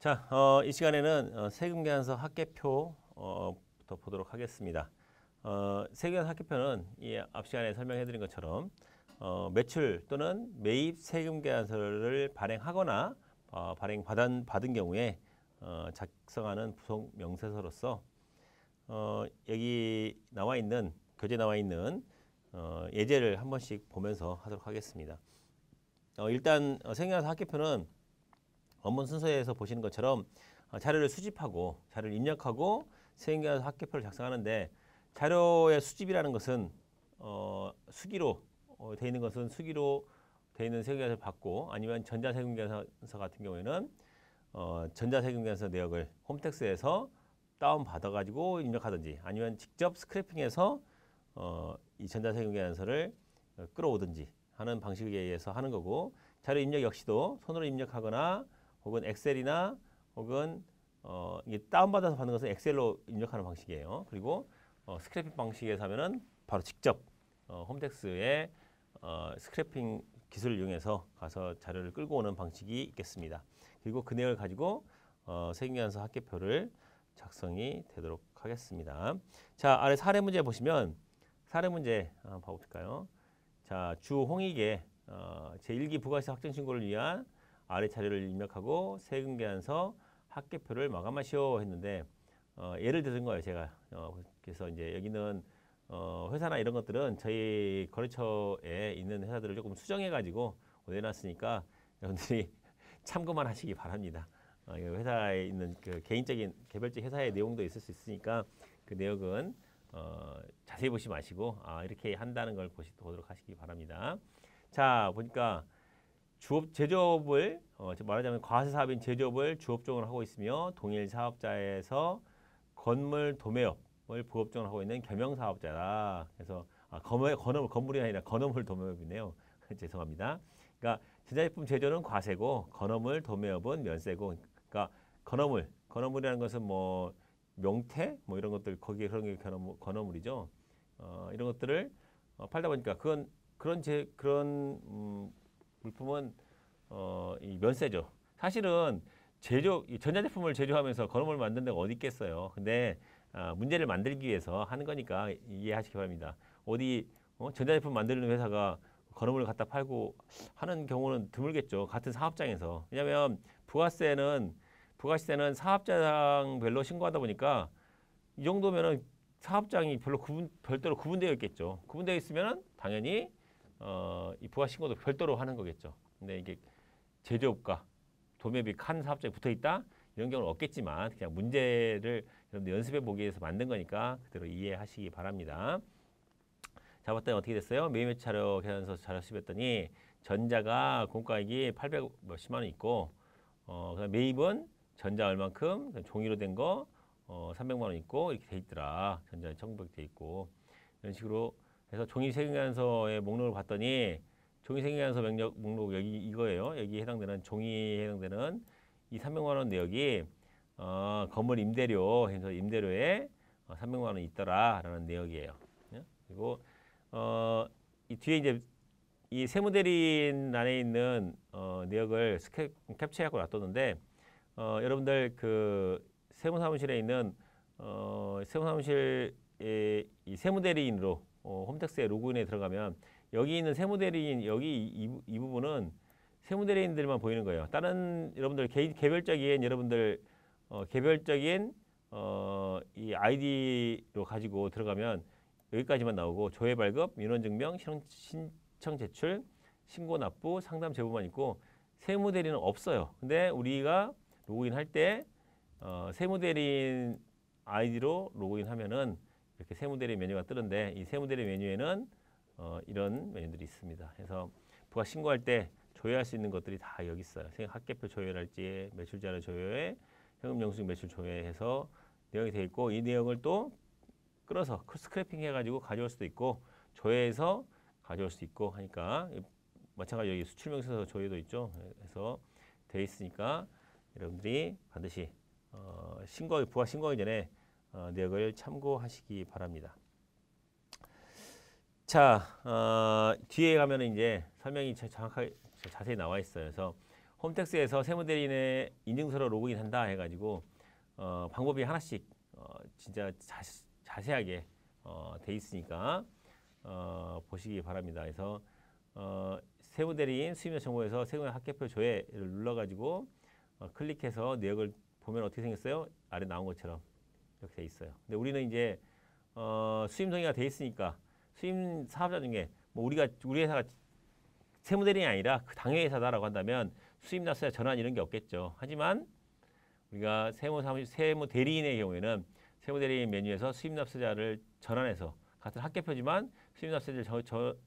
자, 이 시간에는 세금계산서 합계표 부터 보도록 하겠습니다. 세금계산서 합계표는 이 앞 시간에 설명해드린 것처럼 매출 또는 매입 세금계산서를 발행하거나 받은 경우에 작성하는 부속 명세서로서 여기 나와 있는 교재 나와 있는 예제를 한 번씩 보면서 하도록 하겠습니다. 일단 세금계산서 합계표는 원문 순서에서 보시는 것처럼 자료를 수집하고 자료를 입력하고 세금계산서 합계표를 작성하는데, 자료의 수집이라는 것은 수기로 되어 있는 것은 수기로 되어 있는 세금계산서를 받고, 아니면 전자세금계산서 같은 경우에는 전자세금계산서 내역을 홈택스에서 다운 받아 가지고 입력하든지, 아니면 직접 스크래핑해서 이 전자세금계산서를 끌어오든지 하는 방식에 의해서 하는 거고, 자료 입력 역시도 손으로 입력하거나 혹은 엑셀이나 혹은 이게 다운받아서 받는 것은 엑셀로 입력하는 방식이에요. 그리고 스크래핑 방식에서 하면은 바로 직접 홈택스에 스크래핑 기술을 이용해서 가서 자료를 끌고 오는 방식이 있겠습니다. 그리고 그 내용을 가지고 세금계산서 합계표를 작성이 되도록 하겠습니다. 자, 아래 사례 문제 보시면 사례 문제 한번 봐볼까요? 자, 주 홍익의 제1기 부가세 확정 신고를 위한 아래 자료를 입력하고 세금계산서 합계표를 마감하시오 했는데, 예를 드는 거예요, 제가. 그래서 이제 여기는 회사나 이런 것들은 저희 거래처에 있는 회사들을 조금 수정해 가지고 내놨으니까 여러분들이 참고만 하시기 바랍니다. 회사에 있는 그 개인적인 개별적 회사의 내용도 있을 수 있으니까 그 내역은 자세히 보시 마시고 이렇게 한다는 걸 보도록 하시기 바랍니다. 자, 보니까 제조업을 말하자면 과세 사업인 제조업을 주업종으로 하고 있으며 동일 사업자에서 건물 도매업을 부업종으로 하고 있는 겸용 사업자다. 그래서 건물이 아니라 건어물 도매업이네요. 죄송합니다. 그러니까 전자제품 제조는 과세고 건어물 도매업은 면세고, 그러니까 건어물이라는 것은 뭐 명태 뭐 이런 것들, 거기에 그런 게 건어물이죠. 이런 것들을 팔다 보니까 그런 물품은 이 면세죠. 사실은 전자제품을 제조하면서 건어물 만드는 데가 어디 있겠어요. 근데 문제를 만들기 위해서 하는 거니까 이해하시기 바랍니다. 어디 전자제품 만드는 회사가 건어물을 갖다 팔고 하는 경우는 드물겠죠. 같은 사업장에서. 왜냐하면 부가세는 사업장별로 신고하다 보니까 이 정도면은 사업장이 별도로 구분되어 있겠죠. 구분되어 있으면은 당연히 이 부가 신고도 별도로 하는 거겠죠. 근데 이게 제조업과 도매업이 한 사업장에 붙어 있다? 이런 경우는 없겠지만, 그냥 문제를 여러분들 연습해 보기 위해서 만든 거니까 그대로 이해하시기 바랍니다. 자, 봤더니 어떻게 됐어요? 매입매출 자료 계산서 자료 수집했더니 전자가 공가액이 800 몇십만 원 있고, 그다음 매입은 전자 얼만큼, 종이로 된 거 300만 원 있고, 이렇게 돼 있더라. 전자 1,900 돼 있고, 이런 식으로 해서 종이 세금계산서의 목록을 봤더니 종이 세금계산서 목록 여기 이거예요. 여기 해당되는 종이에 해당되는 이 300만 원 내역이 건물 임대료 해서 임대료에 300만 원이 있더라라는 내역이에요. 그리고 이 뒤에 이제 이 세무대리인 안에 있는 내역을 캡처해갖고 놔뒀는데, 여러분들 그 세무사무실에 있는 세무사무실의 이 세무대리인으로 홈택스에 로그인에 들어가면 여기 있는 세무대리인, 여기 이 부분은 세무대리인들만 보이는 거예요. 다른 여러분들 개별적인 이 아이디로 가지고 들어가면 여기까지만 나오고, 조회 발급, 민원 증명, 신청 제출, 신고 납부, 상담 제보만 있고 세무대리는 없어요. 근데 우리가 로그인 할 때 세무대리인 아이디로 로그인 하면은 이렇게 세무대리 메뉴가 뜨는데, 이 세무대리 메뉴에는 이런 메뉴들이 있습니다. 그래서 부가 신고할 때 조회할 수 있는 것들이 다 여기 있어요. 합계표 조회랄지, 매출자료 조회, 현금 영수증 매출 조회해서 내용이 되어 있고, 이 내용을 또 끌어서 스크래핑 해가지고 가져올 수도 있고, 조회해서 가져올 수도 있고 하니까, 마찬가지로 여기 수출명세서 조회도 있죠. 해서 되어 있으니까 여러분들이 반드시 부가 신고하기 전에 내역을 참고하시기 바랍니다. 자, 뒤에 가면은 이제 설명이 정확하게 자세히 나와 있어요. 그래서 홈택스에서 세무대리인의 인증서로 로그인한다 해가지고 방법이 하나씩 진짜 자세하게 돼 있으니까 보시기 바랍니다. 그래서 세무대리인 수임자 정보에서 세무의 합계표 조회를 눌러가지고 클릭해서 내역을 보면 어떻게 생겼어요? 아래 나온 것처럼 이렇게 돼 있어요. 근데 우리는 이제 수임 동의가 돼 있으니까 수임 사업자 중에 뭐 우리 회사가 세무대리인이 아니라 그 당해 회사다라고 한다면 수임납세자 전환 이런 게 없겠죠. 하지만 우리가 세무대리인의 경우에는 세무대리인 메뉴에서 수임납세자를 전환해서 같은 합계표지만 수임납세자를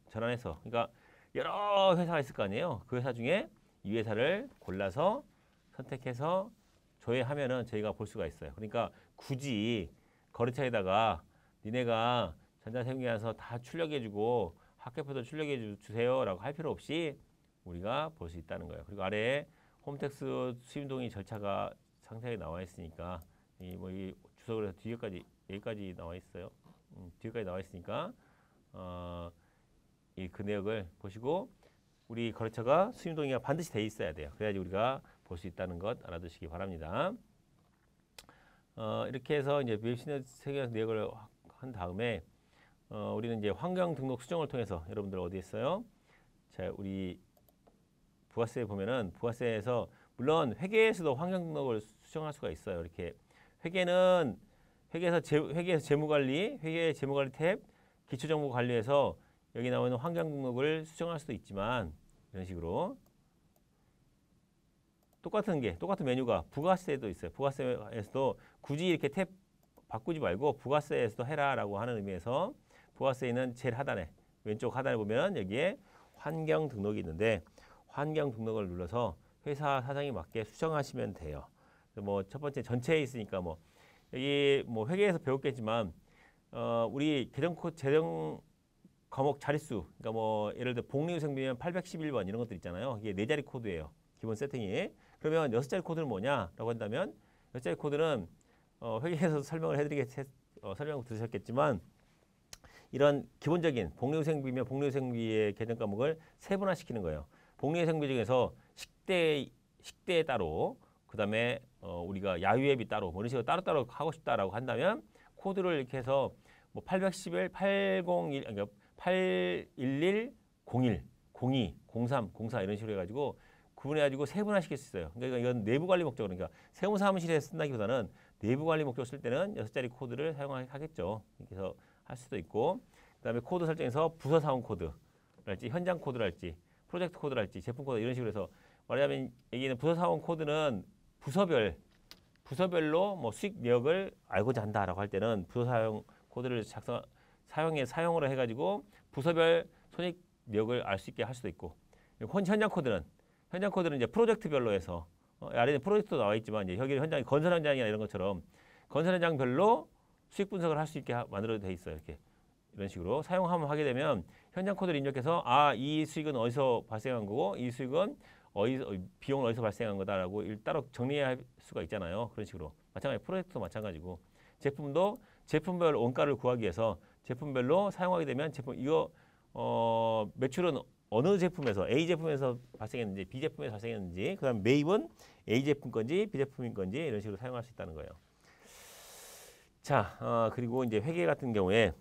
전환해서 그러니까 여러 회사가 있을 거 아니에요. 그 회사 중에 이 회사를 골라서 선택해서 조회하면은 저희가 볼 수가 있어요. 그러니까 굳이 거래처에다가 니네가 전자세무기관에서 다 출력해주고 합계표도 출력해 주세요라고 할 필요 없이 우리가 볼 수 있다는 거예요. 그리고 아래에 홈택스 수임동의 절차가 상세하게 나와 있으니까 이 주석을 해서 뒤에까지 여기까지 나와 있어요. 뒤에까지 나와 있으니까 그 내역을 보시고 우리 거래처가 수임동의가 반드시 돼 있어야 돼요. 그래야지 우리가 볼 수 있다는 것 알아두시기 바랍니다. 이렇게 해서 이제 웹시넷 세계 내역을 한 다음에 우리는 이제 환경 등록 수정을 통해서 여러분들 어디 있어요? 자, 우리 부가세 보면은 부가세에서 물론 회계에서도 환경 등록을 수정할 수가 있어요. 이렇게 회계에서 재무관리, 회계 재무관리 탭, 기초정보관리에서 여기 나오는 환경 등록을 수정할 수도 있지만 이런 식으로 똑같은 메뉴가 부가세에도 있어요. 부가세에서도 굳이 이렇게 탭 바꾸지 말고 부가세에서도 해라라고 하는 의미에서 부가세에는 제일 하단에 왼쪽 하단에 보면 여기에 환경 등록이 있는데 환경 등록을 눌러서 회사 사정에 맞게 수정하시면 돼요. 뭐 첫 번째 전체에 있으니까 뭐 여기 뭐 회계에서 배웠겠지만 우리 재정 과목 자릿수 그러니까 뭐 예를 들어 복리후생비면 811번 이런 것들 있잖아요. 이게 4자리 코드예요. 기본 세팅이. 그러면 6자리 코드는 뭐냐라고 한다면 6자리 코드는 회계에서 설명을 설명 들으셨겠지만 이런 기본적인 복리후생비면 복리후생비의 계정 과목을 세분화시키는 거예요. 복리후생비 중에서 식대 따로 그다음에 우리가 야유회비 따로 뭐 이런 식으로 따로따로 하고 싶다라고 한다면 코드를 이렇게 해서 뭐 811, 801, 그러니까 811, 01, 02, 03, 04 이런 식으로 해가지고 구분해가지고 세분화시킬 수 있어요. 그러니까 이건 내부 관리 목적으로 그러니까 세무사무실에 쓴다기보다는 내부 관리 목적으로 쓸 때는 6자리 코드를 사용하겠죠. 그래서 할 수도 있고 그다음에 코드 설정에서 부서 사원 코드랄지 현장 코드랄지 프로젝트 코드랄지 제품 코드 이런 식으로 해서 말하자면 여기는 부서 사원 코드는 부서별로 뭐 수익 내역을 알고자 한다라고 할 때는 부서 사용 코드를 사용으로 해가지고 부서별 손익 내역을 알 수 있게 할 수도 있고 현장 코드는 이제 프로젝트별로 해서 아래에 프로젝트도 나와 있지만 이제 여기 현장 건설 현장이나 이런 것처럼 건설 현장별로 수익 분석을 할 수 있게 만들어 돼 있어요. 이렇게 이런 식으로 사용하면 하게 되면 현장 코드를 입력해서 이 수익은 어디서 발생한 거고 이 수익은 비용은 어디서 발생한 거다라고 따로 정리할 수가 있잖아요. 그런 식으로 마찬가지 프로젝트도 마찬가지고 제품별 원가를 구하기 위해서 제품별로 사용하게 되면 매출은 어느 제품에서 A 제품에서 발생했는지 B 제품에서 발생했는지 그다음 매입은 A 제품 건지 B 제품인 건지 이런 식으로 사용할 수 있다는 거예요. 자, 그리고 이제 회계 같은 경우에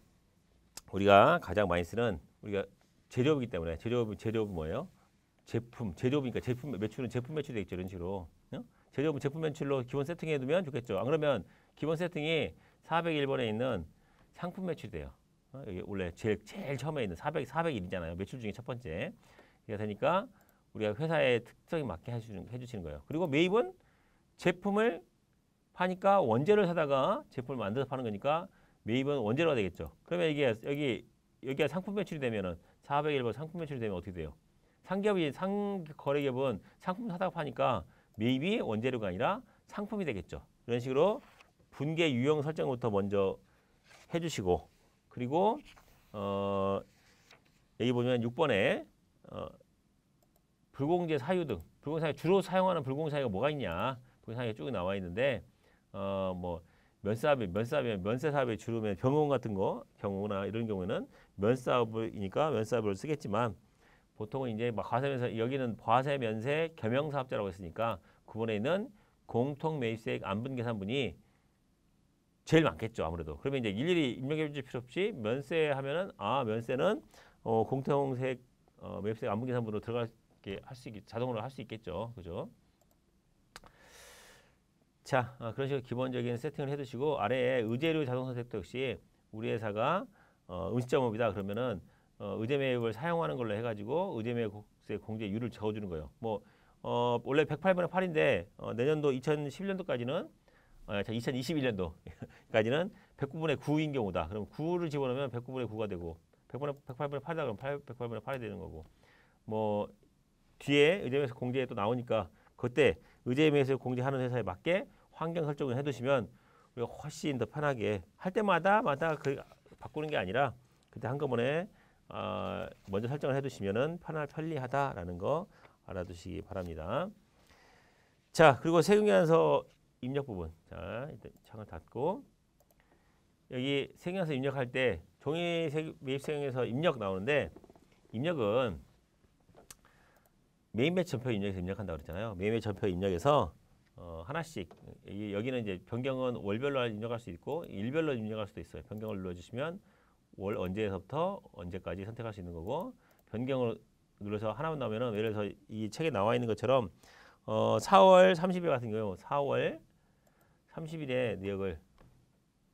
우리가 가장 많이 쓰는 우리가 재료이기 때문에 재료업은 뭐예요? 제조업이니까 제품 매출은 제품 매출이 되겠죠. 이런 식으로 재료업은 제품 매출로 기본 세팅해 두면 좋겠죠. 안 그러면 기본 세팅이 401번에 있는 상품 매출이 돼요. 여기 원래 제일 처음에 있는 401이잖아요. 매출 중에 첫 번째. 이게 되니까 우리가 회사의 특성에 맞게 해주시는 거예요. 그리고 매입은 제품을 파니까 원재료를 사다가 제품을 만들어서 파는 거니까 매입은 원재료가 되겠죠. 그러면 이게 여기가 상품 매출이 되면은 401번 상품 매출이 되면 어떻게 돼요? 상거래기업은 상품 사다가 파니까 매입이 원재료가 아니라 상품이 되겠죠. 이런 식으로 분계 유형 설정부터 먼저 해주시고 그리고 여기 보면 6번에 불공제 사유 등 주로 사용하는 불공사유가 뭐가 있냐 불공사유가 쭉 나와 있는데 뭐 면세 사업에 주로 병원 같은 거 경우나 이런 경우에는 면사업이니까 면사업을 쓰겠지만 보통은 이제 막 과세면세 여기는 과세면세 겸용사업자라고 했으니까 구분에 있는 공통매입세액 안분계산분이 제일 많겠죠. 아무래도. 그러면 이제 일일이 입력해 줄 필요 없이 면세 하면은 면세는 공통세액 매입세액 안분계산분으로 들어가게 할 수 있게 자동으로 할 수 있겠죠. 그죠? 자, 그런 식으로 기본적인 세팅을 해두시고 아래에 의제료 자동선택도 역시 우리 회사가 음식점업이다 그러면은 의제매입을 사용하는 걸로 해가지고 의제매입세 공제율을 적어주는 거예요. 뭐 원래 108분의 8인데 내년도 2011년도까지는 2021년도까지는 109분의 9인 경우다. 그럼 9를 집어넣으면 109분의 9가 되고 108분의 8이다 그러면 108분의 8이 되는 거고 뭐 뒤에 의제매입세 공제 또 나오니까 그때 의제매입세 공제하는 회사에 맞게 환경 설정을 해두시면 우리가 훨씬 더 편하게 할 때마다 바꾸는 게 아니라 그때 한꺼번에 먼저 설정을 해두시면은 편리하다라는 거 알아두시기 바랍니다. 자, 그리고 세금계산서 입력 부분. 자, 일단 창을 닫고 여기 세금계산서 입력할 때 종이 매입세금에서 입력 나오는데 입력은 매입 및 전표 입력에서 입력한다고 그랬잖아요. 매입 및 전표 입력에서 하나씩 여기는 이제 변경은 월별로 입력할 수 있고 일별로 입력할 수도 있어요. 변경을 눌러주시면 월 언제에서부터 언제까지 선택할 수 있는 거고 변경을 눌러서 하나만 나오면은 예를 들어서 이 책에 나와 있는 것처럼 4월 30일 같은 경우 4월 30일에 내역을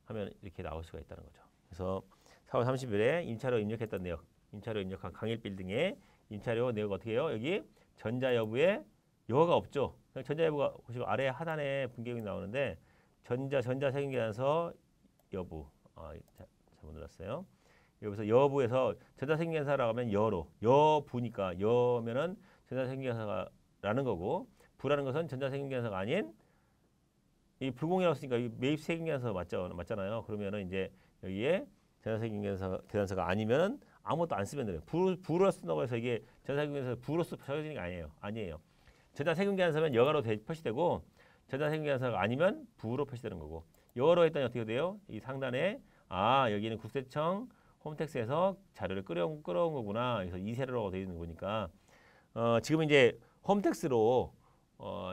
하면 이렇게 나올 수가 있다는 거죠. 그래서 4월 30일에 임차료 입력했던 내역, 임차료 입력한 강일빌딩의 임차료 내역 어떻게 해요? 여기 전자여부에 여가 없죠. 전자여부가 보시면 아래 하단에 분기금이 나오는데 전자세금계산서 여부 잘못 눌렀어요. 여기서 여부에서 전자세금계산서라고 하면 여부니까 여면은 전자세금계산서라는 거고 부라는 것은 전자세금계산서가 아닌 이 불공이라고 했으니까 매입세금계산서 맞잖아요. 그러면은 이제 여기에 전자세금계산서가 아니면 아무것도 안 쓰면 돼요. 부로 쓴다고 해서 이게 전자세금계산서 부로 써지는 게 아니에요. 전자세금계산서면 여가로 표시되고 전자세금계산서가 아니면 부로 표시되는 거고 여가로 했더니 어떻게 돼요? 이 상단에 여기는 국세청 홈택스에서 자료를 끌어온 거구나. 그래서 이세로라고 되어 있는 거니까 지금 이제 홈택스로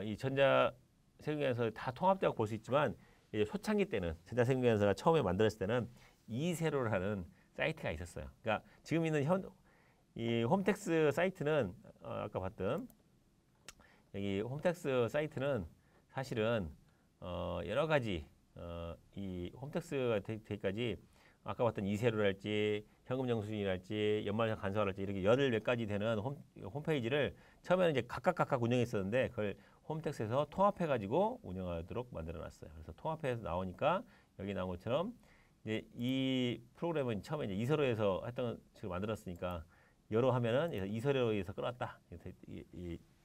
이 전자세금계산서 다 통합되고 볼 수 있지만 이제 초창기 때는 전자세금계산서가 처음에 만들었을 때는 이세로라는 사이트가 있었어요. 그러니까 지금 있는 이 홈택스 사이트는 아까 봤던 여기 홈택스 사이트는 사실은 여러 가지 이 홈택스가 되기까지 아까 봤던 이세로랄지 현금영수증이랄지 연말정 간소화랄지 이렇게 열을 몇 가지 되는 홈페이지를 처음에는 이제 각각 운영했었는데 그걸 홈택스에서 통합해가지고 운영하도록 만들어놨어요. 그래서 통합해서 나오니까 여기 나온 것처럼 이제 이 프로그램은 처음에 이제 이세로에서 했던 식으로 만들었으니까 여로 하면은 이세로에서 끊었다.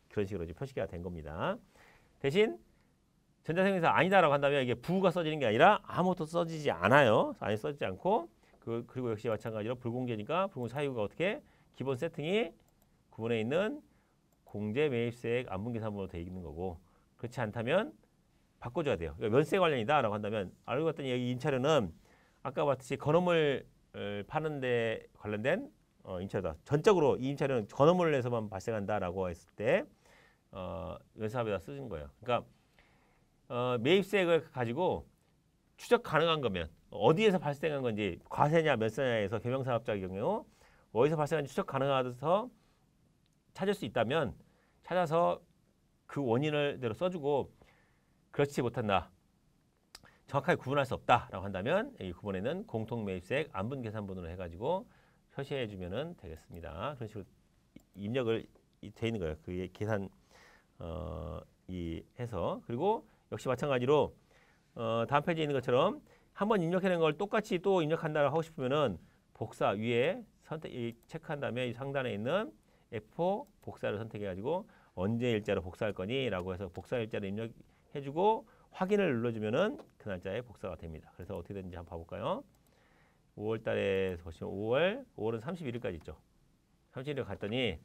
그런 식으로 이제 표시가 된 겁니다. 대신 전자세금계산서 아니다라고 한다면 이게 부가 써지는 게 아니라 아무것도 써지지 않아요. 아니 써지지 않고 그리고 역시 마찬가지로 불공제니까 불공제 사유가 어떻게 기본 세팅이 구분에 있는 공제매입세액 안분계산분으로 되어 있는 거고 그렇지 않다면 바꿔줘야 돼요. 면세 관련이다라고 한다면 알고 봤더니 여기 임차료는 아까 봤듯이 건어물 파는 데 관련된 임차료다. 전적으로 이 임차료는 건어물을 내서만 발생한다라고 했을 때 면세합에다 쓰는 거예요. 그러니까 매입세액을 가지고 추적 가능한 거면 어디에서 발생한 건지 과세냐 면세냐에서 겸용사업자의 경우 어디서 발생한지 추적 가능해서 찾을 수 있다면 찾아서 그 원인을 대로 써주고 그렇지 못한다. 정확하게 구분할 수 없다라고 한다면 이 구분에는 공통매입세액 안분계산분으로 해가지고 표시해 주면은 되겠습니다. 그런 식으로 입력을 돼 있는 거예요. 그 계산 이 해서 그리고 역시 마찬가지로 다음 페이지에 있는 것처럼 한번 입력해낸 걸 똑같이 또 입력한다고 하고 싶으면은 복사 위에 체크한 다음에 이 상단에 있는 F4 복사를 선택해가지고 언제 일자로 복사할 거니라고 해서 복사 일자를 입력해주고 확인을 눌러주면은 그 날짜에 복사가 됩니다. 그래서 어떻게 되는지 한번 봐볼까요? 5월달에 보시면 5월은 31일까지 있죠. 31일 갔더니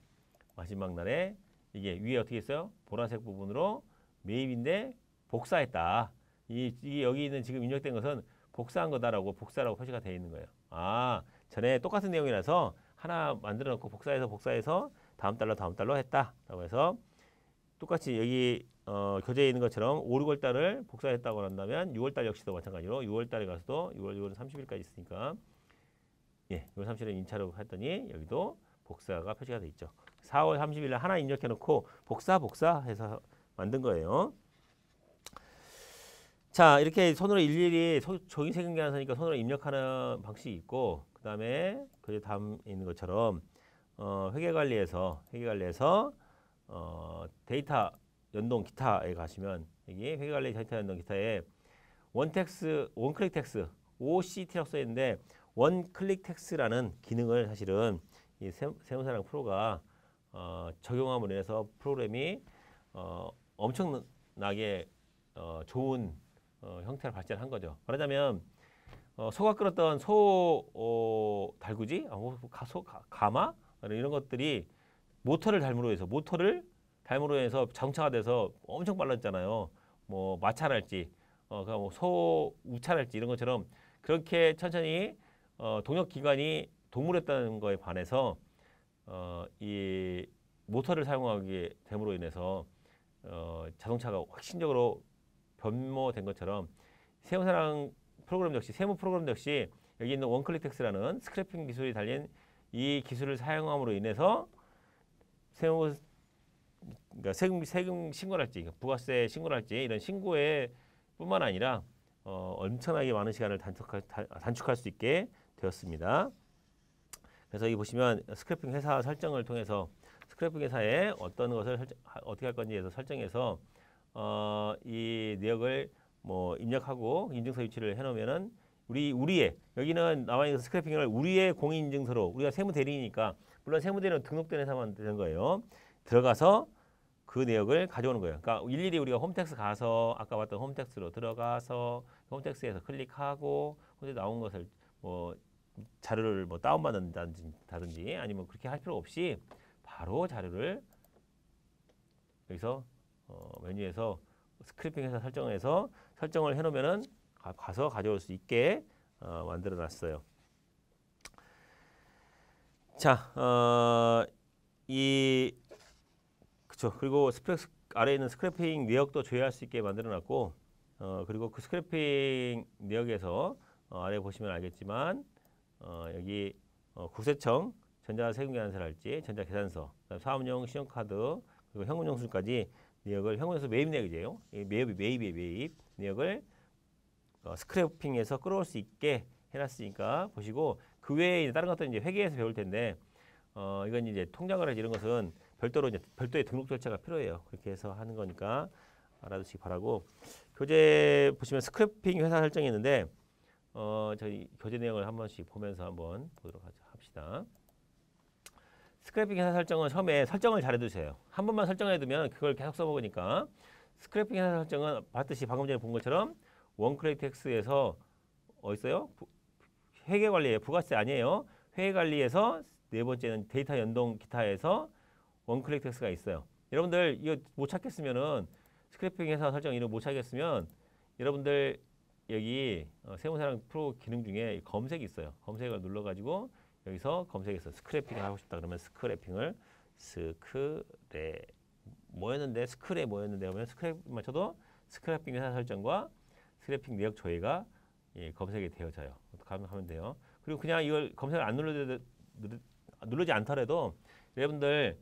마지막 날에 이게 위에 어떻게 있어요? 보라색 부분으로 매입인데 복사했다. 여기 있는 지금 입력된 것은 복사한 거다라고 복사라고 표시가 되어 있는 거예요. 전에 똑같은 내용이라서 하나 만들어 놓고 복사해서 다음 달로 했다라고 해서 똑같이 여기 교재에 있는 것처럼 5, 6월 달을 복사했다고 한다면 6월 달 역시도 마찬가지로 6월 달에 가서도 6월은 30일까지 있으니까 6월 30일에 2차로 했더니 여기도 복사가 표시가 돼 있죠. 4월 30일 날 하나 입력해 놓고 복사해서 만든 거예요. 자, 이렇게 손으로 일일이 종이 세균 계산서니까 손으로 입력하는 방식이 있고, 그 다음에 그 다음 있는 것처럼 회계관리에서 데이터 연동 기타에 가시면 여기 회계관리 데이터 연동 기타에 원클릭 텍스 OCT라고 써 있는데 원클릭 텍스라는 기능을 사실은 이 세무사랑 프로가 적용함으로 인해서 프로그램이 엄청나게 좋은 형태를 발전한 거죠. 말하자면 소가 끓었던 소 달구지, 가마 이런 것들이 모터를 달므로 해서 정차가 돼서 엄청 빨랐잖아요. 뭐 마찰할지, 그러니까 뭐 소 우찰할지 이런 것처럼 그렇게 천천히 동력 기관이 동물했다는 거에 반해서 이 모터를 사용하게 됨으로 인해서 자동차가 확신적으로 변모된 것처럼 세무 프로그램 역시 여기 있는 원클릭 텍스라는 스크래핑 기술이 달린 이 기술을 사용함으로 인해서 그러니까 세금 신고를 할지, 부가세 신고를 할지 이런 신고에 뿐만 아니라 엄청나게 많은 시간을 단축할 수 있게 되었습니다. 그래서 여기 보시면 스크래핑 회사 설정을 통해서 스크래핑 회사에 어떤 것을 어떻게 할 건지에서 설정해서 이 내역을 뭐 입력하고 인증서 위치를 해놓으면은 우리의 여기는 나와 있는 스크래핑을 우리의 공인인증서로 우리가 세무대리니까 물론 세무대리는 등록된 회사만 되는 거예요. 들어가서 그 내역을 가져오는 거예요. 그러니까 일일이 우리가 홈택스 가서 아까 봤던 홈택스로 들어가서 홈택스에서 클릭하고 근데 나온 것을 뭐 자료를 뭐 다운받는다든지 아니면 그렇게 할 필요 없이 바로 자료를 여기서 메뉴에서 스크래핑 회사 설정을 해놓으면은 가서 가져올 수 있게 만들어 놨어요. 자, 그쵸. 그리고 아래에 있는 스크래핑 내역도 조회할 수 있게 만들어 놨고, 그리고 그 스크래핑 내역에서 아래 보시면 알겠지만, 여기 국세청 전자세금계산서랄지 전자계산서, 사업용 신용카드, 그리고 현금영수증까지 내역을 현금영수 매입 내역이에요. 매입 내역을 스크래핑해서 끌어올 수 있게 해놨으니까 보시고 그 외에 다른 것들은 이제 회계에서 배울 텐데 이건 이제 통장거래 이런 것은 별도의 등록 절차가 필요해요. 그렇게 해서 하는 거니까 알아두시기 바라고. 교재 보시면 스크래핑 회사 설정이 있는데 저희 교재 내용을 한 번씩 보면서 한번 보도록 합시다. 스크래핑 회사 설정은 처음에 설정을 잘 해두세요. 한 번만 설정해두면 그걸 계속 써먹으니까 스크래핑 회사 설정은 봤듯이 방금 전에 본 것처럼 원클릭 텍스에서 있어요? 회계관리에 부가세 아니에요. 회계관리에서 네 번째는 데이터 연동 기타에서 원클릭 텍스가 있어요. 여러분들 이거 못 찾겠으면은 스크래핑 회사 설정 이름 못 찾겠으면 여러분들 여기 세무사랑 프로 기능 중에 검색이 있어요. 검색을 눌러가지고 여기서 검색해서 스크래핑을 하고 싶다 그러면 스크래핑을 스크래 뭐였는데 하면 스크래핑만 쳐도 스크래핑 회사 설정과 스크래핑 내역 조회가 검색이 되어져요. 하면 돼요. 그리고 그냥 이걸 검색을 안 누르지 않더라도 여러분들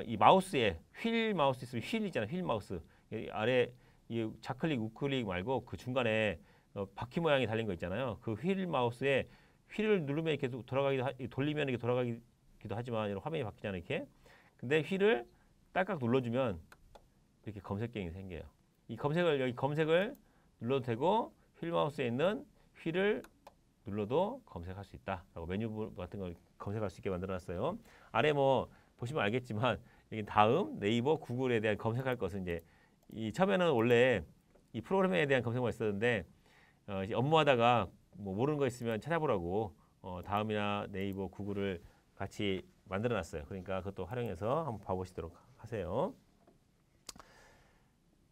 이 마우스에 휠 마우스 있으면 휠 있잖아요. 휠 마우스 아래 이 좌클릭 우클릭 말고 그 중간에 바퀴 모양이 달린 거 있잖아요. 그 휠 마우스에 휠을 누르면 이렇게 돌리면 이렇게 돌아가기도 하지만 이런 화면이 바뀌잖아요. 이렇게. 근데 휠을 딸깍 눌러주면 이렇게 검색경이 생겨요. 여기 검색을 눌러도 되고 휠 마우스에 있는 휠을 눌러도 검색할 수 있다라고 메뉴 같은 걸 검색할 수 있게 만들어놨어요. 아래 뭐 보시면 알겠지만 여기 다음 네이버 구글에 대한 검색할 것은 이제 처음에는 원래 이 프로그램에 대한 검색만 있었는데 이제 업무하다가 뭐 모르는 거 있으면 찾아보라고 다음이나 네이버 구글을 같이 만들어놨어요. 그러니까 그것도 활용해서 한번 봐보시도록 하세요.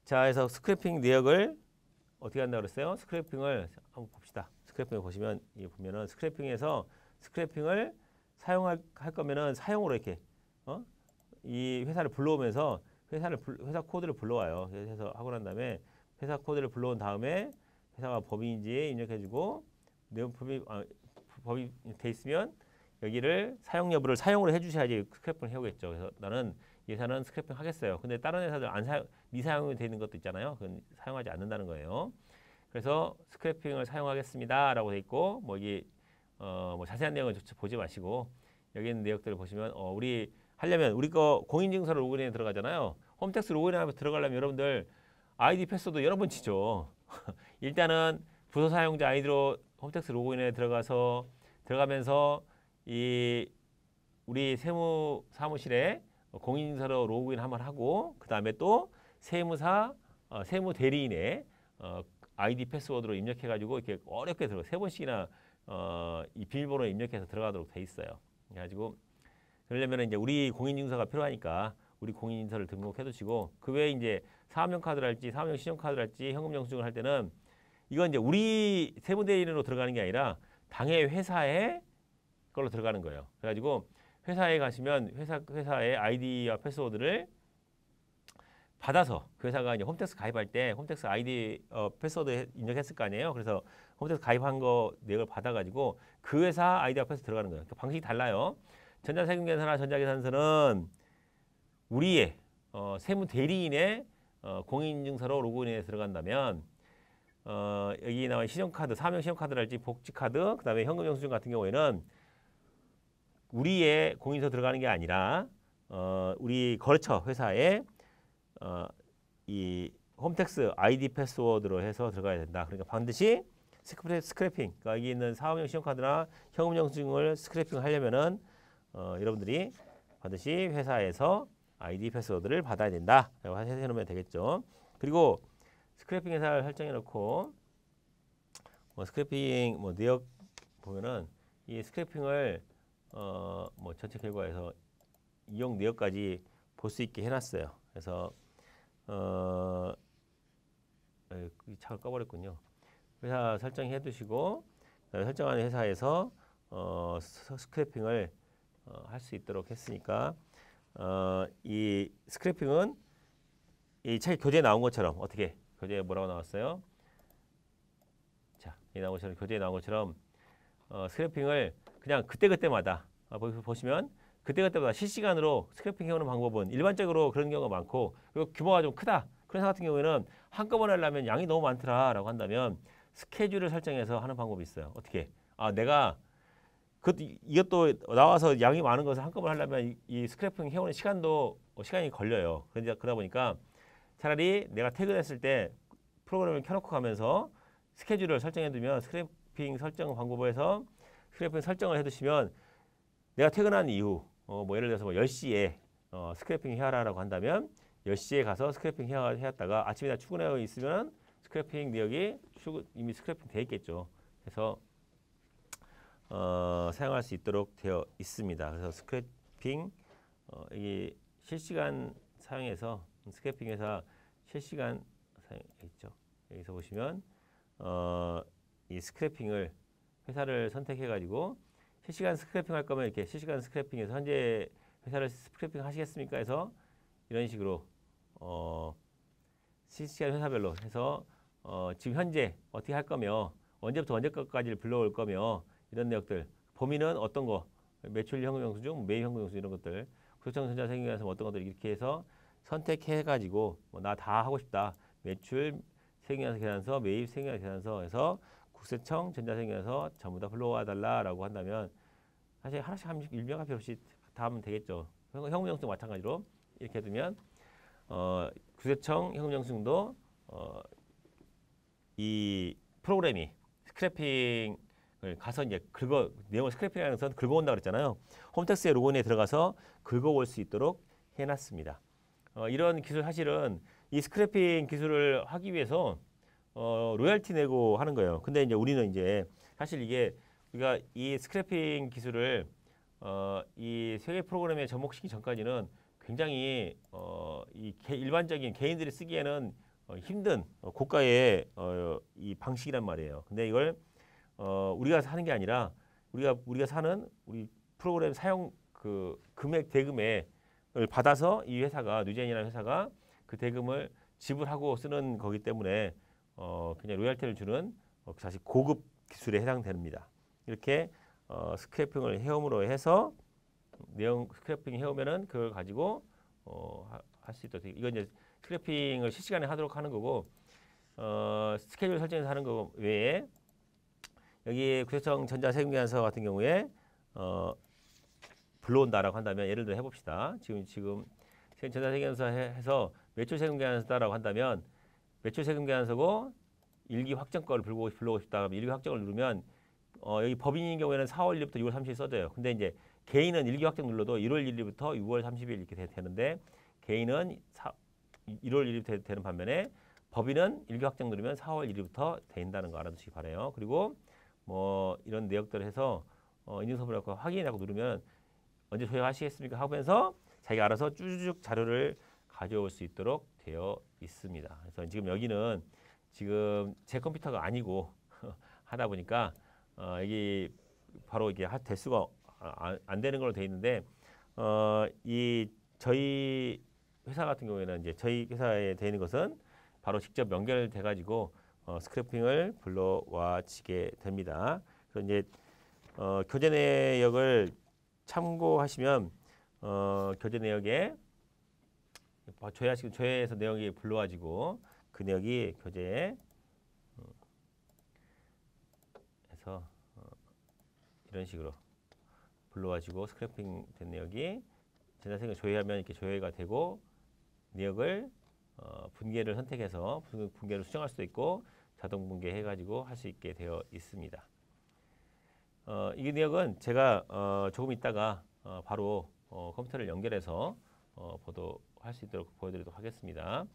자, 그래서 스크래핑 내역을 어떻게 한다고 그랬어요? 스크래핑을 한번 봅시다. 스크래핑을 보면은 스크래핑에서 스크래핑을 사용할 거면은 사용으로 이렇게 이 회사를 불러오면서 회사 코드를 불러와요. 그래서 하고 난 다음에 회사 코드를 불러온 다음에 회사가 법인인지 입력해주고 내용 법이 돼 있으면 여기를 사용 여부를 사용으로 해주셔야지 스크래핑을 해오겠죠. 그래서 나는 이 회사는 스크래핑 하겠어요. 근데 다른 회사들 미사용이 되는 것도 있잖아요. 그건 사용하지 않는다는 거예요. 그래서 스크래핑을 사용하겠습니다라고 돼 있고 뭐 이게 뭐 자세한 내용은 보지 마시고 여기 있는 내역들을 보시면 우리 하려면 우리 거 공인증서를 로그인에 들어가잖아요. 홈택스 로그인에 하면서 들어가려면 여러분들 아이디 패스워드 여러 번 치죠. 일단은 부서 사용자 아이디로 홈택스 로그인에 들어가면서 이 우리 세무 사무실에 공인증서로 로그인 한번 하고 그 다음에 또 세무사 세무 대리인의 아이디 패스워드로 입력해가지고 이렇게 어렵게 들어가 3번씩이나 이 비밀번호 입력해서 들어가도록 돼 있어요. 그래가지고 그러려면 이제 우리 공인증서가 필요하니까 우리 공인증서를 등록해 두시고 그 외에 이제 사업용 카드를 할지 사업용 신용카드를 할지 현금 영수증을 할 때는 이건 이제 우리 세무대리인으로 들어가는 게 아니라 당해 회사에 걸로 들어가는 거예요. 그래가지고 회사에 가시면 회사의 아이디와 패스워드를 받아서 그 회사가 이제 홈택스 가입할 때 홈택스 아이디 패스워드 입력했을 거 아니에요. 그래서 홈택스 가입한 거 내역을 받아가지고 그 회사 아이디와 패스워드 들어가는 거예요. 그러니까 방식이 달라요. 전자세금계산서나 전자계산서는 우리의 세무 대리인의 공인인증서로 로그인해 들어간다면 여기 나와 신용카드, 사업용 신용카드랄지 복지카드, 그 다음에 현금 영수증 같은 경우에는 우리의 공인서 들어가는 게 아니라 우리 거래처 회사에 이 홈택스 아이디 패스워드로 해서 들어가야 된다. 그러니까 반드시 스크래핑, 그러니까 여기 있는 사업용 신용카드나 현금 영수증을 스크래핑 하려면은 여러분들이 반드시 회사에서 아이디 패스워드를 받아야 된다. 라고 해놓으면 되겠죠. 그리고 스크래핑 회사를 설정해 놓고 스크래핑 내역 보면은 이 스크래핑을 뭐 전체 결과에서 이용 내역까지 볼 수 있게 해놨어요. 그래서 이 창을 꺼버렸군요. 회사 설정해 두시고 설정하는 회사에서 스크래핑을 할 수 있도록 했으니까 이 스크래핑은 이 책 교재에 나온 것처럼 어떻게 교재에 뭐라고 나왔어요? 자, 이 나온 것처럼 교재에 나온 것처럼 스크래핑을 그냥 그때그때마다 보시면 그때그때마다 실시간으로 스크래핑 해오는 방법은 일반적으로 그런 경우가 많고 그리고 규모가 좀 크다. 그런 회사 같은 경우에는 한꺼번에 하려면 양이 너무 많더라라고 한다면 스케줄을 설정해서 하는 방법이 있어요. 어떻게? 내가 이것도 나와서 양이 많은 것을 한꺼번에 하려면 이 스크래핑 해오는 시간이 걸려요. 그러다 보니까 차라리 내가 퇴근했을 때 프로그램을 켜놓고 가면서 스케줄을 설정해두면 스크래핑 설정 방법에서 스크래핑 설정을 해두시면 내가 퇴근한 이후 뭐 예를 들어서 10시에 스크래핑 해라라고 한다면 10시에 가서 스크래핑 해왔다가 아침에 출근해 있으면 스크래핑 내역이 이미 스크래핑 돼 있겠죠. 그래서 사용할 수 있도록 되어 있습니다. 그래서 스크래핑 이 실시간 사용해서 스크래핑에서 실시간 사용 있죠. 여기서 보시면 이 스크래핑을 회사를 선택해 가지고 실시간 스크래핑 할 거면 이렇게 실시간 스크래핑에서 현재 회사를 스크래핑 하시겠습니까? 해서 이런 식으로 실시간 회사별로 해서 지금 현재 어떻게 할 거며 언제부터 언제까지를 불러올 거며 이런 내역들 범위는 어떤 거 매출 현금 영수증, 매입 현금 영수증 이런 것들 구청 전자세금계산서 어떤 것들 이렇게 해서 선택해 가지고 나 다 하고 싶다. 매출 세금계산서, 매입 세금계산서 해서 국세청 전자세금계산서 전부 다 불러와 달라라고 한다면 사실 하나씩 한 일명한 필요없이 다 하면 되겠죠. 현금 영수증 마찬가지로 이렇게 해두면 국세청 현금 영수증도 이 프로그램이 스크래핑을 가서 이제 내용을 스크래핑하는 것은 긁어온다 그랬잖아요. 홈택스에 로그인에 들어가서 긁어올 수 있도록 해놨습니다. 이런 기술 사실은 이 스크래핑 기술을 하기 위해서 로열티 내고 하는 거예요. 근데 이제 우리는 이제 사실 이게 우리가 이 스크래핑 기술을 이 세계 프로그램에 접목시키기 전까지는 굉장히 일반적인 개인들이 쓰기에는 힘든 고가의 이 방식이란 말이에요. 근데 이걸 우리가 사는 게 아니라 우리가 사는 우리 프로그램 사용 금액 대금에 받아서 이 회사가 뉴젠이라는 회사가 그 대금을 지불하고 쓰는 거기 때문에 그냥 로열티를 주는 사실 고급 기술에 해당됩니다. 이렇게 스크래핑을 해옴으로 해서 내용 스크래핑 해오면은 그걸 가지고 할 수 있도록 이건 이제 스크래핑을 실시간에 하도록 하는 거고 스케줄 설정해서 하는 거 외에 여기 구체청 전자세금계산서 같은 경우에 불러온다라고 한다면 예를 들어 해봅시다. 지금 전자세금계산서 해서 매출세금계산서다라고 한다면 매출세금계산서고 일기 확정거를 불러오고 싶다. 그러면 일기 확정을 누르면 여기 법인인 경우에는 4월 1일부터 6월 30일 써져요. 근데 이제 개인은 일기 확정 눌러도 1월 1일부터 6월 30일 이렇게 되는데 개인은 1월 1일부터 되는 반면에 법인은 일기 확정 누르면 4월 1일부터 된다는 거 알아두시기 바라요. 그리고 뭐 이런 내역들을 해서 인증서부라고 확인하고 누르면 언제 조회하시겠습니까 하면서 자기가 알아서 쭈쭈쭉 자료를 가져올 수 있도록 되어 있습니다. 그래서 지금 여기는 지금 제 컴퓨터가 아니고 하다 보니까 여기 바로 이게 대수가 안 되는 걸로 되어 있는데 이 저희 회사 같은 경우에는 이제 저희 회사에 되어 있는 것은 바로 직접 연결돼 가지고 스크래핑을 불러와치게 됩니다. 그래서 이제 교재 내역을 참고하시면 교재 내역에 조회에서 내용이 불러와지고 그 내역이 교재에 해서 이런 식으로 불러와지고 스크래핑 된 내역이 전자세금 조회하면 이렇게 조회가 되고 내역을 분계를 선택해서 분계를 수정할 수도 있고 자동 분계해 가지고 할 수 있게 되어 있습니다. 이 내역은 제가 조금 있다가 바로 컴퓨터를 연결해서 보도할 수 있도록 보여드리도록 하겠습니다.